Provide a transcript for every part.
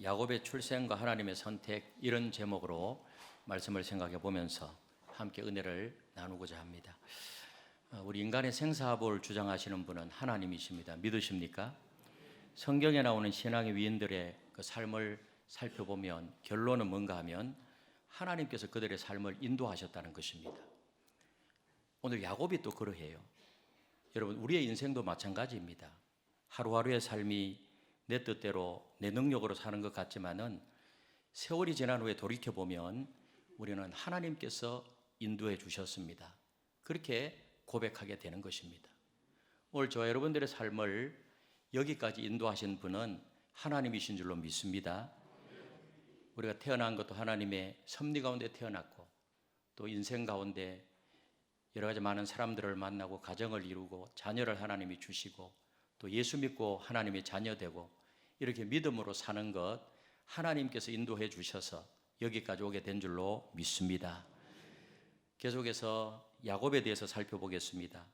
야곱의 출생과 하나님의 선택, 이런 제목으로 말씀을 생각해 보면서 함께 은혜를 나누고자 합니다. 우리 인간의 생사합을 주장하시는 분은 하나님이십니다. 믿으십니까? 성경에 나오는 신앙의 위인들의 그 삶을 살펴보면 결론은 뭔가 하면 하나님께서 그들의 삶을 인도하셨다는 것입니다. 오늘 야곱이 또 그러해요. 여러분, 우리의 인생도 마찬가지입니다. 하루하루의 삶이 내 뜻대로 내 능력으로 사는 것 같지만은 세월이 지난 후에 돌이켜보면 우리는 하나님께서 인도해 주셨습니다. 그렇게 고백하게 되는 것입니다. 오늘 저와 여러분들의 삶을 여기까지 인도하신 분은 하나님이신 줄로 믿습니다. 우리가 태어난 것도 하나님의 섭리 가운데 태어났고, 또 인생 가운데 여러 가지 많은 사람들을 만나고 가정을 이루고 자녀를 하나님이 주시고, 또 예수 믿고 하나님의 자녀 되고, 이렇게 믿음으로 사는 것 하나님께서 인도해 주셔서 여기까지 오게 된 줄로 믿습니다. 계속해서 야곱에 대해서 살펴보겠습니다.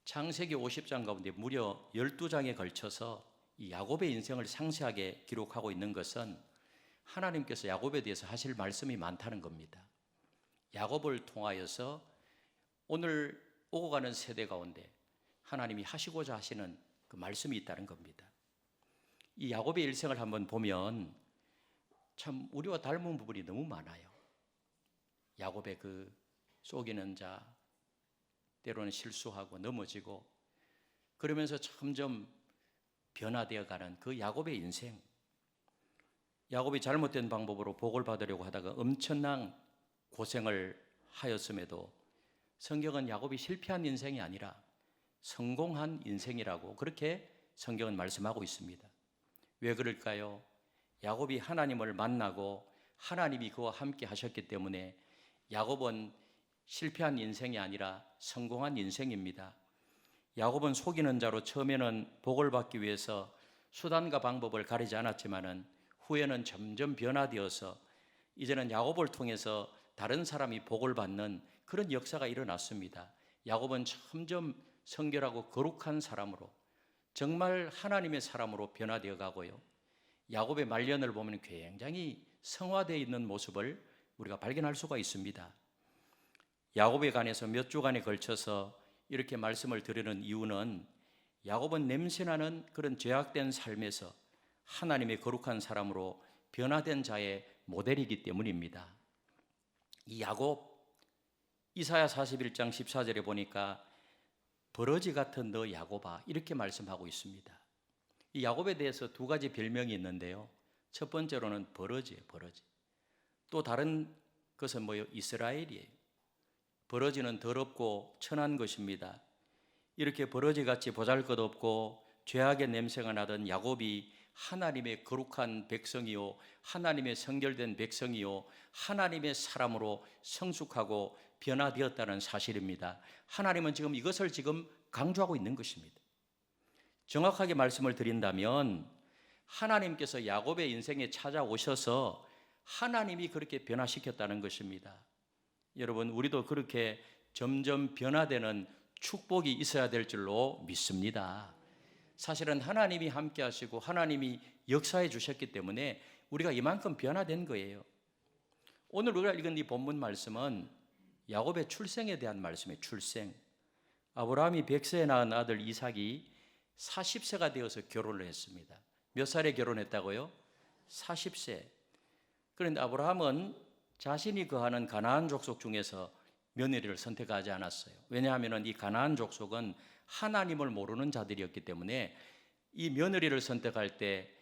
창세기 50장 가운데 무려 12장에 걸쳐서 이 야곱의 인생을 상세하게 기록하고 있는 것은 하나님께서 야곱에 대해서 하실 말씀이 많다는 겁니다. 야곱을 통하여서 오늘 오고 가는 세대 가운데 하나님이 하시고자 하시는 그 말씀이 있다는 겁니다. 이 야곱의 일생을 한번 보면 참 우리와 닮은 부분이 너무 많아요. 야곱의 그 속이는 자, 때로는 실수하고 넘어지고 그러면서 점점 변화되어 가는 그 야곱의 인생. 야곱이 잘못된 방법으로 복을 받으려고 하다가 엄청난 고생을 하였음에도 성경은 야곱이 실패한 인생이 아니라 성공한 인생이라고 그렇게 성경은 말씀하고 있습니다. 왜 그럴까요? 야곱이 하나님을 만나고 하나님이 그와 함께 하셨기 때문에 야곱은 실패한 인생이 아니라 성공한 인생입니다. 야곱은 속이는 자로 처음에는 복을 받기 위해서 수단과 방법을 가리지 않았지만은 후에는 점점 변화되어서 이제는 야곱을 통해서 다른 사람이 복을 받는 그런 역사가 일어났습니다. 야곱은 점점 성결하고 거룩한 사람으로, 정말 하나님의 사람으로 변화되어 가고요. 야곱의 말년을 보면 굉장히 성화되어 있는 모습을 우리가 발견할 수가 있습니다. 야곱에 관해서 몇 주간에 걸쳐서 이렇게 말씀을 드리는 이유는 야곱은 냄새나는 그런 죄악된 삶에서 하나님의 거룩한 사람으로 변화된 자의 모델이기 때문입니다. 이 야곱, 이사야 41장 14절에 보니까 버러지 같은 너 야곱아, 이렇게 말씀하고 있습니다. 이 야곱에 대해서 두 가지 별명이 있는데요. 첫 번째로는 버러지예요, 버러지. 또 다른 것은 뭐예요? 이스라엘이에요. 버러지는 더럽고 천한 것입니다. 이렇게 버러지같이 보잘것없고 죄악의 냄새가 나던 야곱이 하나님의 거룩한 백성이요, 하나님의 성결된 백성이요, 하나님의 사람으로 성숙하고 변화되었다는 사실입니다. 하나님은 지금 이것을 지금 강조하고 있는 것입니다. 정확하게 말씀을 드린다면 하나님께서 야곱의 인생에 찾아오셔서 하나님이 그렇게 변화시켰다는 것입니다. 여러분, 우리도 그렇게 점점 변화되는 축복이 있어야 될 줄로 믿습니다. 사실은 하나님이 함께 하시고 하나님이 역사해 주셨기 때문에 우리가 이만큼 변화된 거예요. 오늘 우리가 읽은 이 본문 말씀은 야곱의 출생에 대한 말씀이에요. 출생. 아브라함이 100세에 낳은 아들 이삭이 40세가 되어서 결혼을 했습니다. 몇 살에 결혼했다고요? 40세. 그런데 아브라함은 자신이 거하는 가나안 족속 중에서 며느리를 선택하지 않았어요. 왜냐하면 이 가나안 족속은 하나님을 모르는 자들이었기 때문에 이 며느리를 선택할 때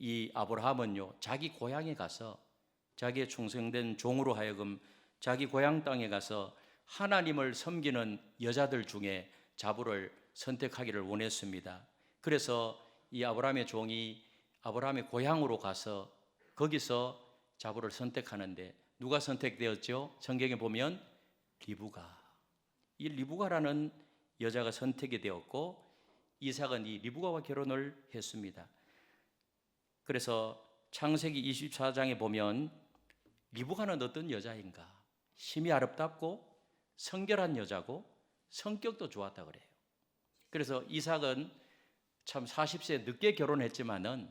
이 아브라함은요, 자기 고향에 가서 자기의 충성된 종으로 하여금 자기 고향 땅에 가서 하나님을 섬기는 여자들 중에 자부를 선택하기를 원했습니다. 그래서 이 아브라함의 종이 아브라함의 고향으로 가서 거기서 자부를 선택하는데 누가 선택되었죠? 성경에 보면 리브가. 이 리브가라는 여자가 선택이 되었고 이삭은 이 리브가와 결혼을 했습니다. 그래서 창세기 24장에 보면 리브가는 어떤 여자인가? 심히 아름답고 성결한 여자고 성격도 좋았다 그래요. 그래서 이삭은 참 40세 늦게 결혼했지만은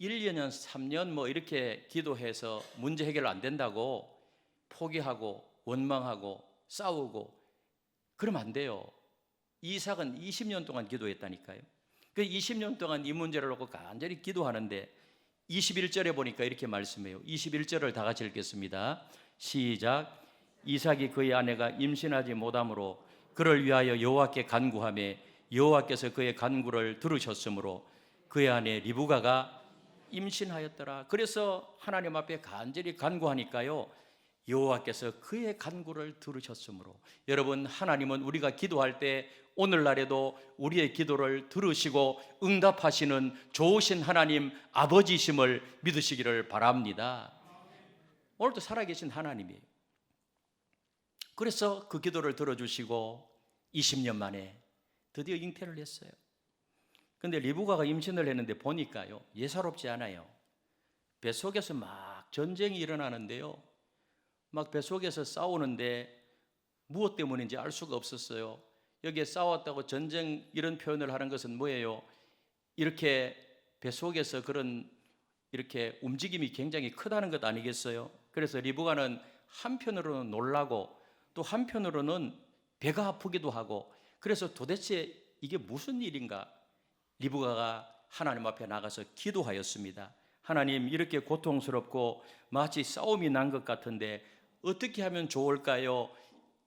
1년, 3년 뭐 이렇게 기도해서 문제 해결 안 된다고 포기하고 원망하고 싸우고 그러면 안 돼요. 이삭은 20년 동안 기도했다니까요. 그 20년 동안 이 문제를 놓고 간절히 기도하는데 21절에 보니까 이렇게 말씀해요. 21절을 다 같이 읽겠습니다. 시작. 이삭이 그의 아내가 임신하지 못함으로 그를 위하여 여호와께 간구하며 여호와께서 그의 간구를 들으셨으므로 그의 아내 리브가가 임신하였더라. 그래서 하나님 앞에 간절히 간구하니까요, 여호와께서 그의 간구를 들으셨으므로. 여러분, 하나님은 우리가 기도할 때 오늘날에도 우리의 기도를 들으시고 응답하시는 좋으신 하나님 아버지심을 믿으시기를 바랍니다. 오늘도 살아계신 하나님이에요. 그래서 그 기도를 들어주시고 20년 만에 드디어 잉태를 했어요. 근데 리브가가 임신을 했는데 보니까요, 예사롭지 않아요. 뱃속에서 막 전쟁이 일어나는데요, 막 뱃속에서 싸우는데 무엇 때문인지 알 수가 없었어요. 여기에 싸웠다고 전쟁 이런 표현을 하는 것은 뭐예요? 이렇게 뱃속에서 그런 이렇게 움직임이 굉장히 크다는 것 아니겠어요? 그래서 리브가는 한편으로는 놀라고 또 한편으로는 배가 아프기도 하고, 그래서 도대체 이게 무슨 일인가? 리브가가 하나님 앞에 나가서 기도하였습니다. 하나님, 이렇게 고통스럽고 마치 싸움이 난 것 같은데 어떻게 하면 좋을까요?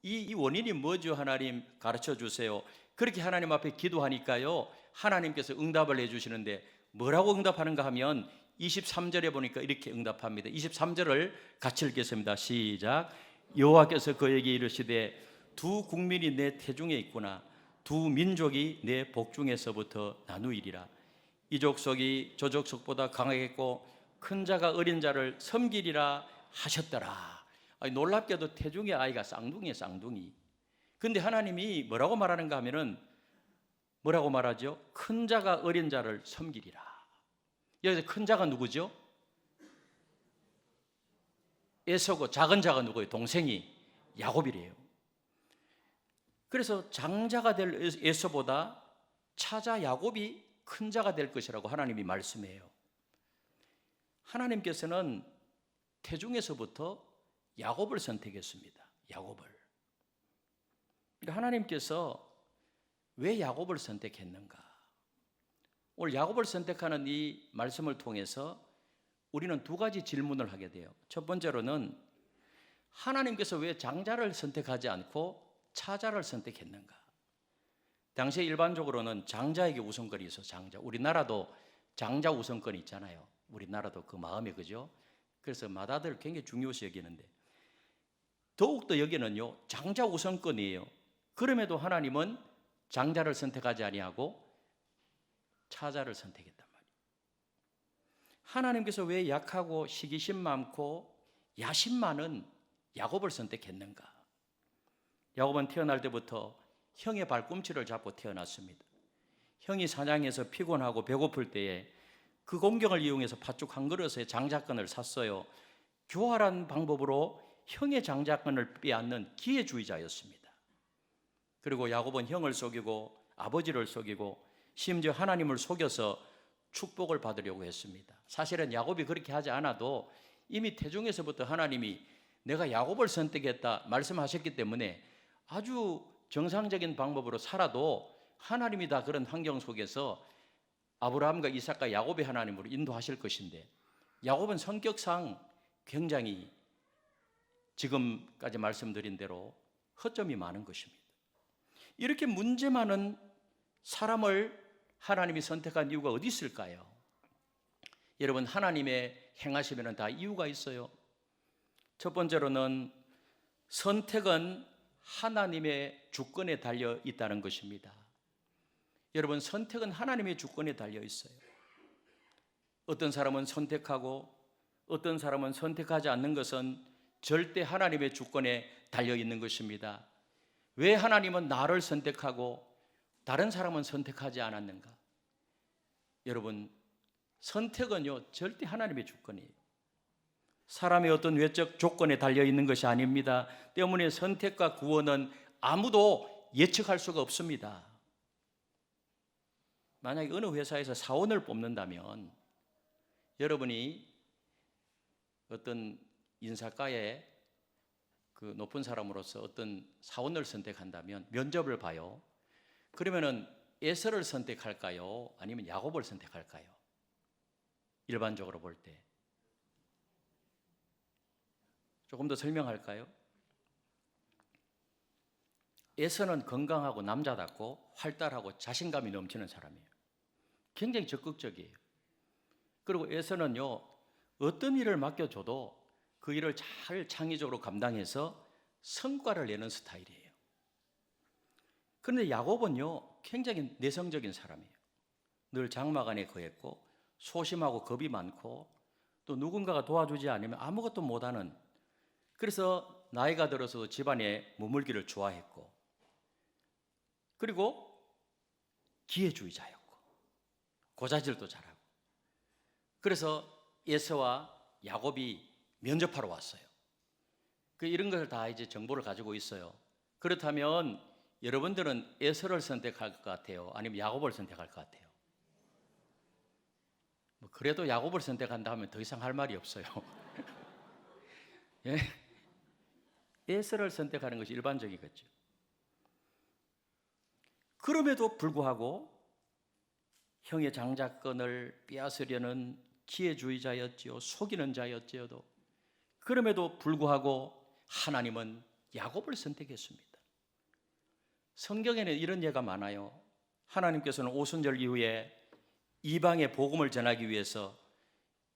이 원인이 뭐죠? 하나님 가르쳐 주세요. 그렇게 하나님 앞에 기도하니까요, 하나님께서 응답을 해주시는데 뭐라고 응답하는가 하면 23절에 보니까 이렇게 응답합니다. 23절을 같이 읽겠습니다. 시작. 여호와께서 그에게 이르시되 두 국민이 내 태중에 있구나. 두 민족이 내 복중에서부터 나누이리라. 이 족속이 저 족속보다 강하겠고 큰 자가 어린 자를 섬기리라 하셨더라. 놀랍게도 태중의 아이가 쌍둥이에요, 쌍둥이. 근데 하나님이 뭐라고 말하는가 하면은 뭐라고 말하죠? 큰 자가 어린 자를 섬기리라. 여기서 큰 자가 누구죠? 에서고 작은 자가 누구예요? 동생이 야곱이래요. 그래서 장자가 될 에서보다 차자 야곱이 큰 자가 될 것이라고 하나님이 말씀해요. 하나님께서는 태중에서부터 야곱을 선택했습니다. 야곱을. 그러니까 하나님께서 왜 야곱을 선택했는가? 오늘 야곱을 선택하는 이 말씀을 통해서 우리는 두 가지 질문을 하게 돼요. 첫 번째로는 하나님께서 왜 장자를 선택하지 않고 차자를 선택했는가? 당시에 일반적으로는 장자에게 우선권이 있어. 장자. 우리나라도 장자 우선권이 있잖아요. 우리나라도 그 마음에, 그죠? 그래서 맏아들을 굉장히 중요시 여기는데 더욱더 여기는요, 장자 우선권이에요. 그럼에도 하나님은 장자를 선택하지 아니하고 차자를 선택했단 말이에요. 하나님께서 왜 약하고 시기심 많고 야심 많은 야곱을 선택했는가? 야곱은 태어날 때부터 형의 발꿈치를 잡고 태어났습니다. 형이 사냥해서 피곤하고 배고플 때에 그 공경을 이용해서 팥죽 한 그릇에 장자권을 샀어요. 교활한 방법으로 형의 장자권을 빼앗는 기회주의자였습니다. 그리고 야곱은 형을 속이고 아버지를 속이고 심지어 하나님을 속여서 축복을 받으려고 했습니다. 사실은 야곱이 그렇게 하지 않아도 이미 태중에서부터 하나님이 내가 야곱을 선택했다 말씀하셨기 때문에 아주 정상적인 방법으로 살아도 하나님이 다 그런 환경 속에서 아브라함과 이삭과 야곱의 하나님으로 인도하실 것인데, 야곱은 성격상 굉장히 지금까지 말씀드린 대로 허점이 많은 것입니다. 이렇게 문제 많은 사람을 하나님이 선택한 이유가 어디 있을까요? 여러분, 하나님의 행하시면 다 이유가 있어요. 첫 번째로는 선택은 하나님의 주권에 달려 있다는 것입니다. 여러분, 선택은 하나님의 주권에 달려 있어요. 어떤 사람은 선택하고 어떤 사람은 선택하지 않는 것은 절대 하나님의 주권에 달려 있는 것입니다. 왜 하나님은 나를 선택하고 다른 사람은 선택하지 않았는가? 여러분, 선택은요, 절대 하나님의 주권이에요. 사람의 어떤 외적 조건에 달려 있는 것이 아닙니다. 때문에 선택과 구원은 아무도 예측할 수가 없습니다. 만약에 어느 회사에서 사원을 뽑는다면 여러분이 어떤 인사과에 그 높은 사람으로서 어떤 사원을 선택한다면 면접을 봐요. 그러면은 에서를 선택할까요? 아니면 야곱을 선택할까요? 일반적으로 볼 때. 조금 더 설명할까요? 에서는 건강하고 남자답고 활달하고 자신감이 넘치는 사람이에요. 굉장히 적극적이에요. 그리고 에서는요, 어떤 일을 맡겨줘도 그 일을 잘 창의적으로 감당해서 성과를 내는 스타일이에요. 그런데 야곱은요, 굉장히 내성적인 사람이에요. 늘 장막 안에 거했고 소심하고 겁이 많고 또 누군가가 도와주지 않으면 아무것도 못하는, 그래서 나이가 들어서 집안에 머물기를 좋아했고, 그리고 기회주의자였고 고자질도 잘하고, 그래서 에서와 야곱이 면접하러 왔어요. 이런 것을 다 이제 정보를 가지고 있어요. 그렇다면 여러분들은 에서를 선택할 것 같아요? 아니면 야곱을 선택할 것 같아요? 그래도 야곱을 선택한다 하면 더 이상 할 말이 없어요. 예? 에서를 선택하는 것이 일반적이겠죠. 그럼에도 불구하고 형의 장자권을 빼앗으려는 기회주의자였지요. 속이는 자였지요도. 그럼에도 불구하고 하나님은 야곱을 선택했습니다. 성경에는 이런 예가 많아요. 하나님께서는 오순절 이후에 이방의 복음을 전하기 위해서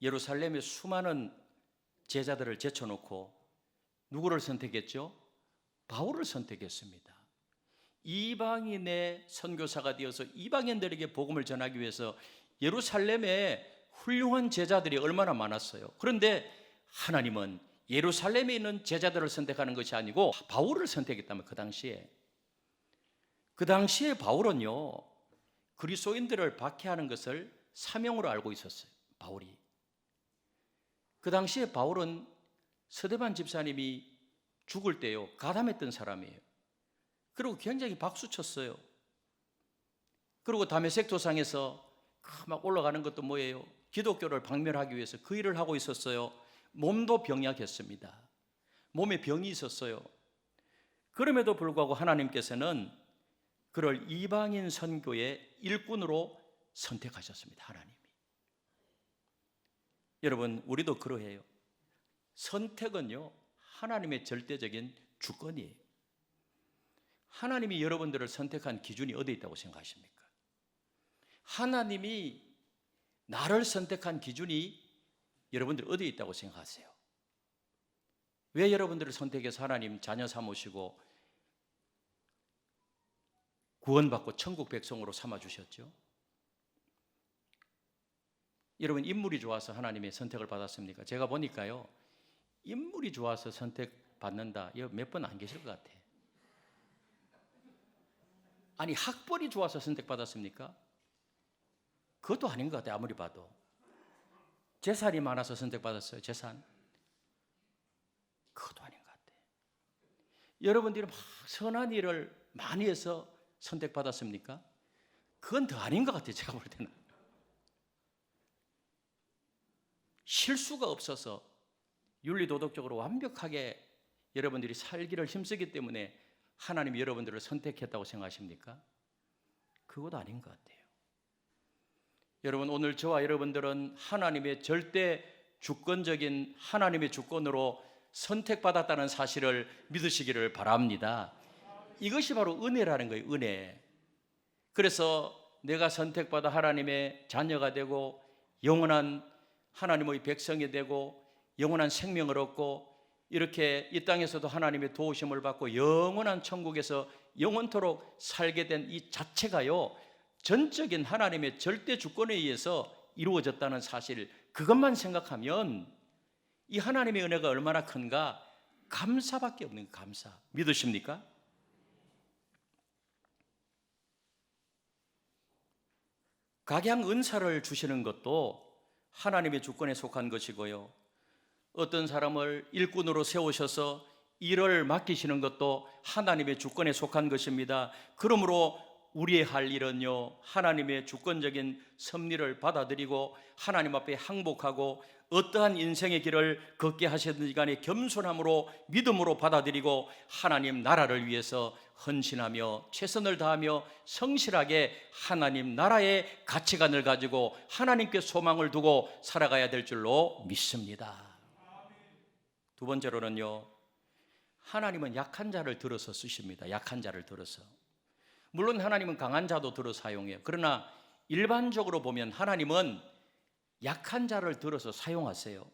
예루살렘에 수많은 제자들을 제쳐놓고 누구를 선택했죠? 바울을 선택했습니다. 이방인의 선교사가 되어서 이방인들에게 복음을 전하기 위해서 예루살렘에 훌륭한 제자들이 얼마나 많았어요. 그런데 하나님은 예루살렘에 있는 제자들을 선택하는 것이 아니고 바울을 선택했다면, 그 당시에 바울은요, 그리스도인들을 박해하는 것을 사명으로 알고 있었어요. 바울이. 그 당시에 바울은 서대반 집사님이 죽을 때요, 가담했던 사람이에요. 그리고 굉장히 박수쳤어요. 그리고 다메섹 도상에서 막 올라가는 것도 뭐예요? 기독교를 박멸하기 위해서 그 일을 하고 있었어요. 몸도 병약했습니다. 몸에 병이 있었어요. 그럼에도 불구하고 하나님께서는 그를 이방인 선교의 일꾼으로 선택하셨습니다. 하나님이. 여러분, 우리도 그러해요. 선택은요, 하나님의 절대적인 주권이에요. 하나님이 여러분들을 선택한 기준이 어디에 있다고 생각하십니까? 하나님이 나를 선택한 기준이 여러분들 어디에 있다고 생각하세요? 왜 여러분들을 선택해서 하나님 자녀 삼으시고 구원받고 천국 백성으로 삼아주셨죠? 여러분, 인물이 좋아서 하나님의 선택을 받았습니까? 제가 보니까요, 인물이 좋아서 선택받는다, 이거 몇 번 안 계실 것 같아요. 아니, 학벌이 좋아서 선택받았습니까? 그것도 아닌 것 같아요. 아무리 봐도. 재산이 많아서 선택받았어요. 재산. 그것도 아닌 것 같아요. 여러분들이 막 선한 일을 많이 해서 선택받았습니까? 그건 더 아닌 것 같아요. 제가 볼 때는. 실수가 없어서 윤리도덕적으로 완벽하게 여러분들이 살기를 힘쓰기 때문에 하나님이 여러분들을 선택했다고 생각하십니까? 그것도 아닌 것 같아요. 여러분, 오늘 저와 여러분들은 하나님의 절대 주권적인 하나님의 주권으로 선택받았다는 사실을 믿으시기를 바랍니다. 이것이 바로 은혜라는 거예요. 은혜. 그래서 내가 선택받아 하나님의 자녀가 되고 영원한 하나님의 백성이 되고 영원한 생명을 얻고 이렇게 이 땅에서도 하나님의 도우심을 받고 영원한 천국에서 영원토록 살게 된 이 자체가요, 전적인 하나님의 절대 주권에 의해서 이루어졌다는 사실, 그것만 생각하면 이 하나님의 은혜가 얼마나 큰가 감사밖에 없는, 감사. 믿으십니까? 각양 은사를 주시는 것도 하나님의 주권에 속한 것이고요, 어떤 사람을 일꾼으로 세우셔서 일을 맡기시는 것도 하나님의 주권에 속한 것입니다. 그러므로 우리의 할 일은요, 하나님의 주권적인 섭리를 받아들이고 하나님 앞에 항복하고 어떠한 인생의 길을 걷게 하시든지 간에 겸손함으로 믿음으로 받아들이고 하나님 나라를 위해서 헌신하며 최선을 다하며 성실하게 하나님 나라의 가치관을 가지고 하나님께 소망을 두고 살아가야 될 줄로 믿습니다. 두 번째로는요, 하나님은 약한 자를 들어서 쓰십니다. 약한 자를 들어서. 물론 하나님은 강한 자도 들어 사용해요. 그러나 일반적으로 보면 하나님은 약한 자를 들어서 사용하세요.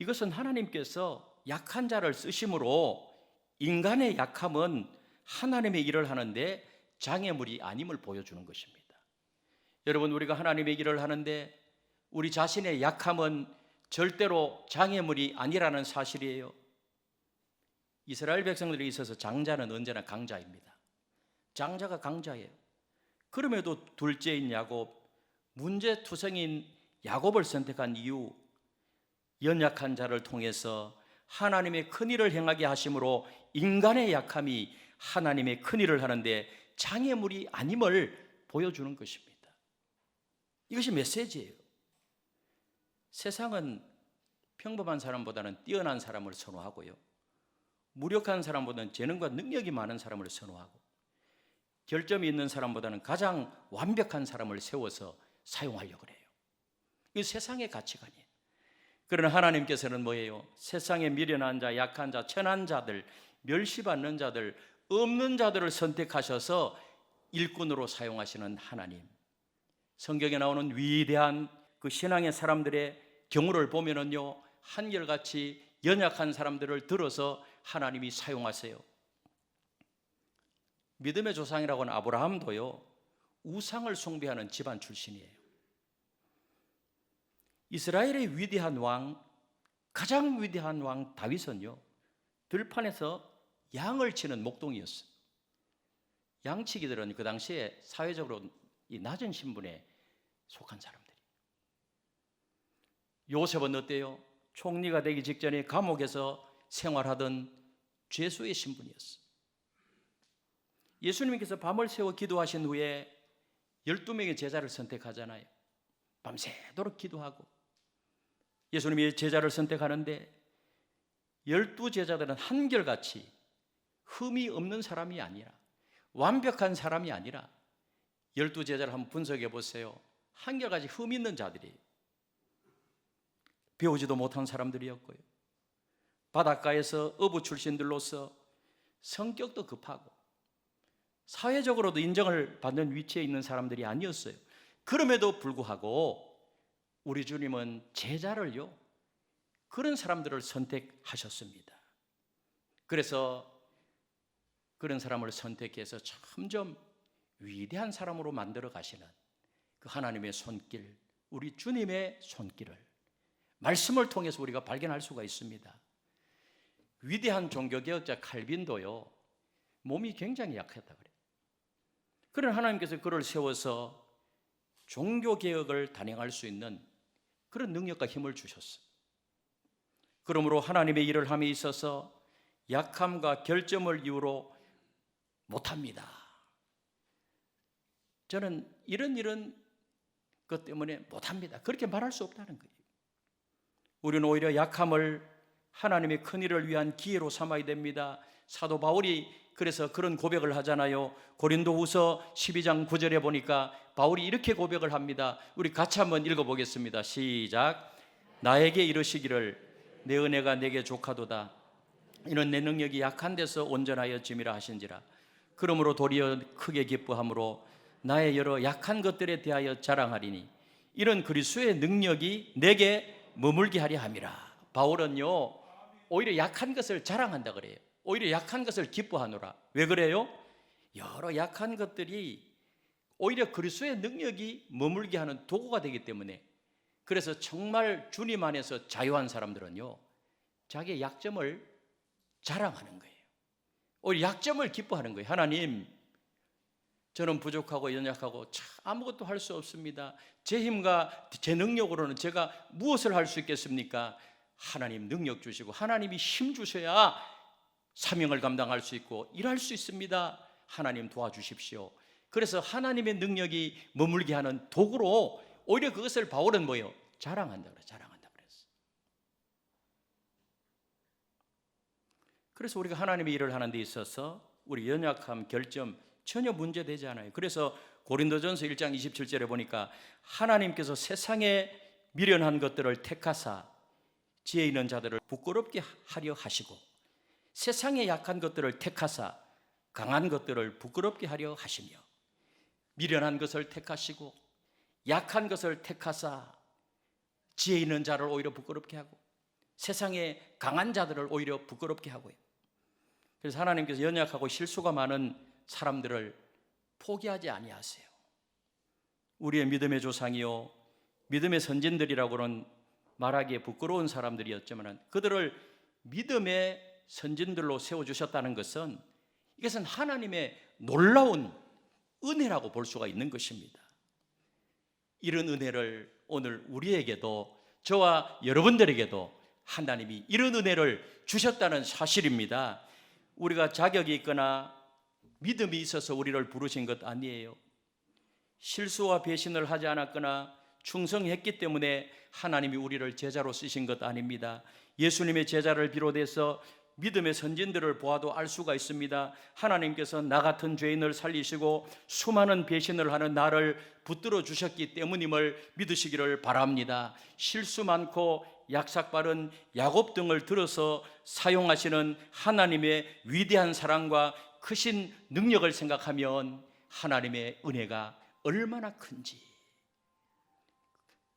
이것은 하나님께서 약한 자를 쓰심으로 인간의 약함은 하나님의 일을 하는데 장애물이 아님을 보여주는 것입니다. 여러분, 우리가 하나님의 일을 하는데 우리 자신의 약함은 절대로 장애물이 아니라는 사실이에요. 이스라엘 백성들에 있어서 장자는 언제나 강자입니다. 장자가 강자예요. 그럼에도 둘째인 야곱, 문제투성인 야곱을 선택한 이유, 연약한 자를 통해서 하나님의 큰일을 행하게 하심으로 인간의 약함이 하나님의 큰일을 하는데 장애물이 아님을 보여주는 것입니다. 이것이 메시지예요. 세상은 평범한 사람보다는 뛰어난 사람을 선호하고요, 무력한 사람보다는 재능과 능력이 많은 사람을 선호하고, 결점이 있는 사람보다는 가장 완벽한 사람을 세워서 사용하려고 해요. 이 세상의 가치관이에요. 그러나 하나님께서는 뭐예요? 세상에 미련한 자, 약한 자, 천한 자들, 멸시받는 자들, 없는 자들을 선택하셔서 일꾼으로 사용하시는 하나님. 성경에 나오는 위대한 그 신앙의 사람들의 경우를 보면은요, 한결같이 연약한 사람들을 들어서 하나님이 사용하세요. 믿음의 조상이라고 하는 아브라함도요, 우상을 숭배하는 집안 출신이에요. 이스라엘의 위대한 왕, 가장 위대한 왕 다윗은요, 들판에서 양을 치는 목동이었어요. 양치기들은 그 당시에 사회적으로 이 낮은 신분에 속한 사람들이. 요셉은 어때요? 총리가 되기 직전에 감옥에서 생활하던 죄수의 신분이었어요. 예수님께서 밤을 새워 기도하신 후에 12명의 제자를 선택하잖아요. 밤새도록 기도하고 예수님이 제자를 선택하는데 12제자들은 한결같이 흠이 없는 사람이 아니라, 완벽한 사람이 아니라 12제자를 한번 분석해 보세요. 한결같이 흠 있는 자들이에요. 배우지도 못한 사람들이었고요, 바닷가에서 어부 출신들로서 성격도 급하고 사회적으로도 인정을 받는 위치에 있는 사람들이 아니었어요. 그럼에도 불구하고 우리 주님은 제자를요, 그런 사람들을 선택하셨습니다. 그래서 그런 사람을 선택해서 점점 위대한 사람으로 만들어 가시는 그 하나님의 손길, 우리 주님의 손길을 말씀을 통해서 우리가 발견할 수가 있습니다. 위대한 종교개혁자 칼빈도요, 몸이 굉장히 약했다 그래요. 그런 하나님께서 그를 세워서 종교개혁을 단행할 수 있는 그런 능력과 힘을 주셨어요. 그러므로 하나님의 일을 함에 있어서 약함과 결점을 이유로 못합니다, 저는 이런 것 때문에 못합니다, 그렇게 말할 수 없다는 거예요. 우리는 오히려 약함을 하나님의 큰일을 위한 기회로 삼아야 됩니다. 사도 바울이 그래서 그런 고백을 하잖아요. 고린도후서 12장 9절에 보니까 바울이 이렇게 고백을 합니다. 우리 같이 한번 읽어보겠습니다. 시작. 나에게 이르시기를 내 은혜가 내게 족하도다. 이는 내 능력이 약한 데서 온전하여 짐이라 하신지라. 그러므로 도리어 크게 기뻐함으로 나의 여러 약한 것들에 대하여 자랑하리니 이런 그리스도의 능력이 내게 머물게 하려 함이라. 바울은요, 오히려 약한 것을 자랑한다 그래요. 오히려 약한 것을 기뻐하노라. 왜 그래요? 여러 약한 것들이 오히려 그리스도의 능력이 머물게 하는 도구가 되기 때문에. 그래서 정말 주님 안에서 자유한 사람들은요, 자기의 약점을 자랑하는 거예요. 오히려 약점을 기뻐하는 거예요. 하나님, 저는 부족하고 연약하고 참 아무것도 할 수 없습니다. 제 힘과 제 능력으로는 제가 무엇을 할 수 있겠습니까? 하나님 능력 주시고 하나님이 힘 주셔야 사명을 감당할 수 있고 일할 수 있습니다. 하나님 도와주십시오. 그래서 하나님의 능력이 머물게 하는 도구로 오히려 그것을 바울은 뭐예요? 자랑한다 그래요. 자랑한다 그랬어. 그래서 우리가 하나님의 일을 하는 데 있어서 우리 연약함, 결점 전혀 문제되지 않아요. 그래서 고린도전서 1장 27절에 보니까 하나님께서 세상에 미련한 것들을 택하사 지혜 있는 자들을 부끄럽게 하려 하시고 세상에 약한 것들을 택하사 강한 것들을 부끄럽게 하려 하시며 미련한 것을 택하시고 약한 것을 택하사 지혜 있는 자를 오히려 부끄럽게 하고 세상에 강한 자들을 오히려 부끄럽게 하고요. 그래서 하나님께서 연약하고 실수가 많은 사람들을 포기하지 아니하세요. 우리의 믿음의 조상이요 믿음의 선진들이라고는 말하기에 부끄러운 사람들이었지만 그들을 믿음의 선진들로 세워주셨다는 것은 이것은 하나님의 놀라운 은혜라고 볼 수가 있는 것입니다. 이런 은혜를 오늘 우리에게도 저와 여러분들에게도 하나님이 이런 은혜를 주셨다는 사실입니다. 우리가 자격이 있거나 믿음이 있어서 우리를 부르신 것 아니에요. 실수와 배신을 하지 않았거나 충성했기 때문에 하나님이 우리를 제자로 쓰신 것 아닙니다. 예수님의 제자를 비롯해서 믿음의 선진들을 보아도 알 수가 있습니다. 하나님께서 나 같은 죄인을 살리시고 수많은 배신을 하는 나를 붙들어 주셨기 때문임을 믿으시기를 바랍니다. 실수 많고 약삭 빠른 야곱 등을 들어서 사용하시는 하나님의 위대한 사랑과 크신 능력을 생각하면 하나님의 은혜가 얼마나 큰지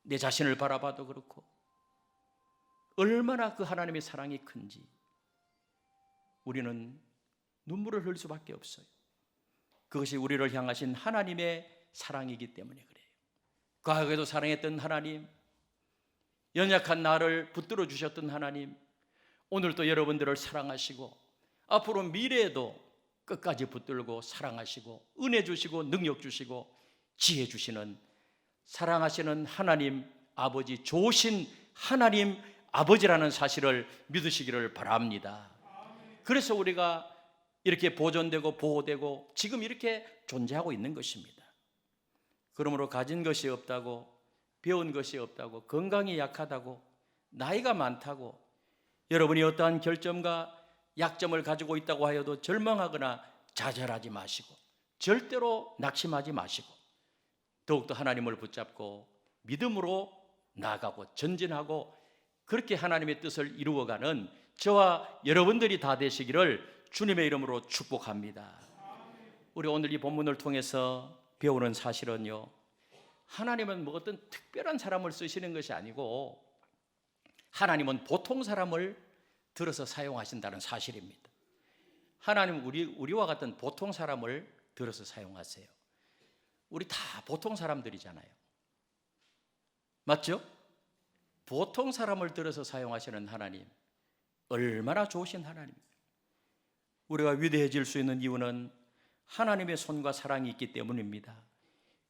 내 자신을 바라봐도 그렇고 얼마나 그 하나님의 사랑이 큰지 우리는 눈물을 흘릴 수밖에 없어요. 그것이 우리를 향하신 하나님의 사랑이기 때문에 그래요. 과거에도 사랑했던 하나님, 연약한 나를 붙들어 주셨던 하나님, 오늘도 여러분들을 사랑하시고 앞으로 미래에도 끝까지 붙들고 사랑하시고 은혜 주시고 능력 주시고 지혜 주시는 사랑하시는 하나님 아버지, 좋으신 하나님 아버지라는 사실을 믿으시기를 바랍니다. 그래서 우리가 이렇게 보존되고 보호되고 지금 이렇게 존재하고 있는 것입니다. 그러므로 가진 것이 없다고, 배운 것이 없다고, 건강이 약하다고, 나이가 많다고, 여러분이 어떠한 결점과 약점을 가지고 있다고 하여도 절망하거나 좌절하지 마시고 절대로 낙심하지 마시고 더욱더 하나님을 붙잡고 믿음으로 나아가고 전진하고 그렇게 하나님의 뜻을 이루어가는 저와 여러분들이 다 되시기를 주님의 이름으로 축복합니다. 우리 오늘 이 본문을 통해서 배우는 사실은요, 하나님은 뭐 어떤 특별한 사람을 쓰시는 것이 아니고 하나님은 보통 사람을 들어서 사용하신다는 사실입니다. 하나님은 우리와 같은 보통 사람을 들어서 사용하세요. 우리 다 보통 사람들이잖아요. 맞죠? 보통 사람을 들어서 사용하시는 하나님, 얼마나 좋으신 하나님입니다. 우리가 위대해질 수 있는 이유는 하나님의 손과 사랑이 있기 때문입니다.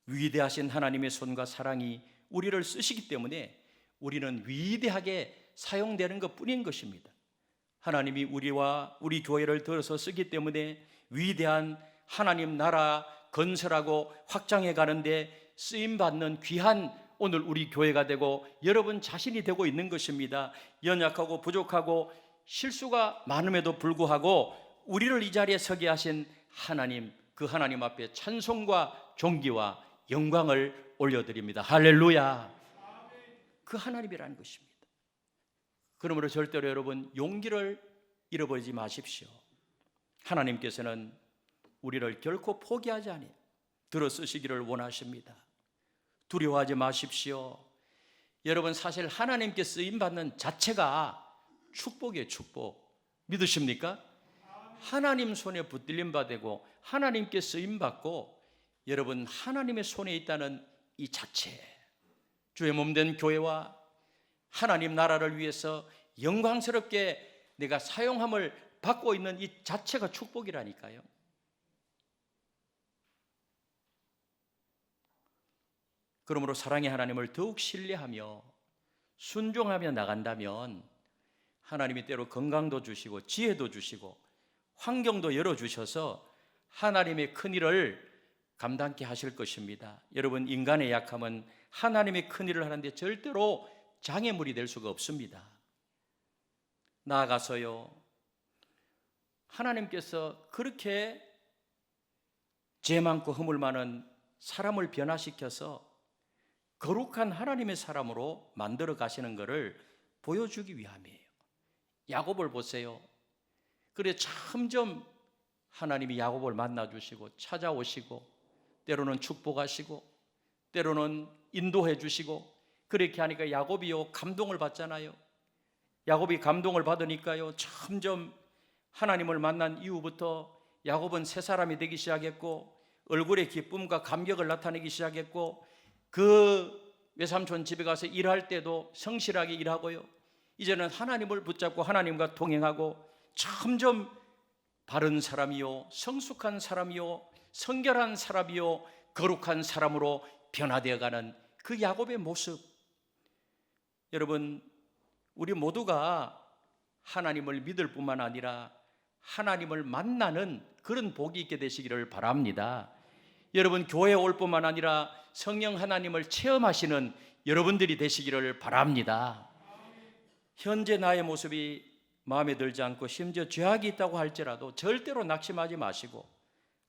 위대하신 하나님의 손과 사랑이 우리를 쓰시기 때문에 우리는 위대하게 사용되는 것뿐인 것입니다. 하나님이 우리와 우리 교회를 들어서 쓰기 때문에 위대한 하나님 나라 건설하고 확장해 가는데 쓰임받는 귀한 오늘 우리 교회가 되고 여러분 자신이 되고 있는 것입니다. 연약하고 부족하고 실수가 많음에도 불구하고 우리를 이 자리에 서게 하신 하나님, 그 하나님 앞에 찬송과 존귀와 영광을 올려드립니다. 할렐루야. 그 하나님이라는 것입니다. 그러므로 절대로 여러분 용기를 잃어버리지 마십시오. 하나님께서는 우리를 결코 포기하지 아니하고 들어 쓰시기를 원하십니다. 두려워하지 마십시오. 여러분 사실 하나님께 쓰임받는 자체가 축복이에요. 축복. 믿으십니까? 하나님 손에 붙들림 받고 하나님께 쓰임받고 여러분 하나님의 손에 있다는 이 자체, 주의 몸된 교회와 하나님 나라를 위해서 영광스럽게 내가 사용함을 받고 있는 이 자체가 축복이라니까요. 그러므로 사랑의 하나님을 더욱 신뢰하며 순종하며 나간다면 하나님이 때로 건강도 주시고 지혜도 주시고 환경도 열어주셔서 하나님의 큰일을 감당케 하실 것입니다. 여러분, 인간의 약함은 하나님의 큰일을 하는데 절대로 장애물이 될 수가 없습니다. 나아가서요, 하나님께서 그렇게 죄 많고 허물 많은 사람을 변화시켜서 거룩한 하나님의 사람으로 만들어 가시는 것을 보여주기 위함이에요. 야곱을 보세요. 그래 점점 하나님이 야곱을 만나주시고 찾아오시고 때로는 축복하시고 때로는 인도해 주시고 그렇게 하니까 야곱이요 감동을 받잖아요. 야곱이 감동을 받으니까요 점점 하나님을 만난 이후부터 야곱은 새 사람이 되기 시작했고 얼굴에 기쁨과 감격을 나타내기 시작했고 그 외삼촌 집에 가서 일할 때도 성실하게 일하고요. 이제는 하나님을 붙잡고 하나님과 동행하고 점점 바른 사람이요 성숙한 사람이요 성결한 사람이요 거룩한 사람으로 변화되어가는 그 야곱의 모습. 여러분, 우리 모두가 하나님을 믿을 뿐만 아니라 하나님을 만나는 그런 복이 있게 되시기를 바랍니다. 여러분, 교회에 올 뿐만 아니라 성령 하나님을 체험하시는 여러분들이 되시기를 바랍니다. 현재 나의 모습이 마음에 들지 않고 심지어 죄악이 있다고 할지라도 절대로 낙심하지 마시고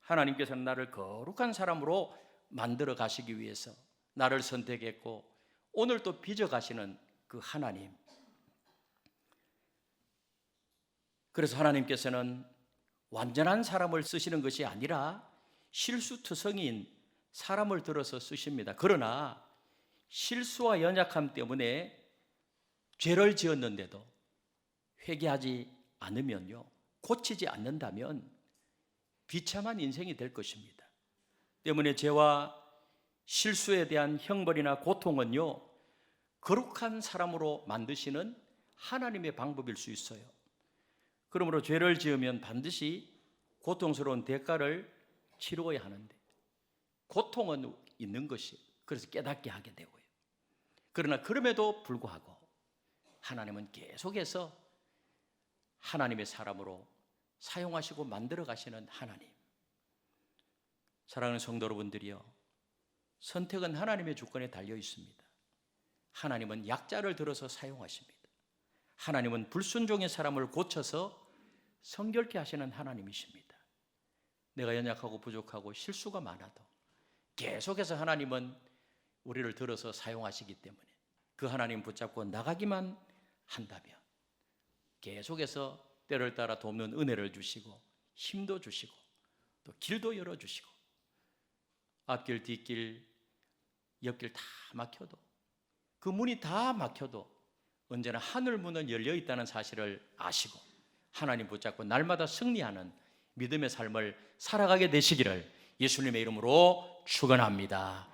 하나님께서는 나를 거룩한 사람으로 만들어 가시기 위해서 나를 선택했고 오늘 또 빚어 가시는 그 하나님. 그래서 하나님께서는 완전한 사람을 쓰시는 것이 아니라 실수투성이인 사람을 들어서 쓰십니다. 그러나 실수와 연약함 때문에 죄를 지었는데도 회개하지 않으면요, 고치지 않는다면 비참한 인생이 될 것입니다. 때문에 죄와 실수에 대한 형벌이나 고통은요, 거룩한 사람으로 만드시는 하나님의 방법일 수 있어요. 그러므로 죄를 지으면 반드시 고통스러운 대가를 치루어야 하는데 고통은 있는 것이 그래서 깨닫게 하게 되고요. 그러나 그럼에도 불구하고 하나님은 계속해서 하나님의 사람으로 사용하시고 만들어 가시는 하나님. 사랑하는 성도 여러분들이요, 선택은 하나님의 주권에 달려 있습니다. 하나님은 약자를 들어서 사용하십니다. 하나님은 불순종의 사람을 고쳐서 성결케 하시는 하나님이십니다. 내가 연약하고 부족하고 실수가 많아도 계속해서 하나님은 우리를 들어서 사용하시기 때문에 그 하나님 붙잡고 나가기만 한다면 계속해서 때를 따라 돕는 은혜를 주시고 힘도 주시고 또 길도 열어주시고 앞길 뒷길 옆길 다 막혀도 그 문이 다 막혀도 언제나 하늘 문은 열려 있다는 사실을 아시고 하나님 붙잡고 날마다 승리하는 믿음의 삶을 살아가게 되시기를 예수님의 이름으로 축원합니다.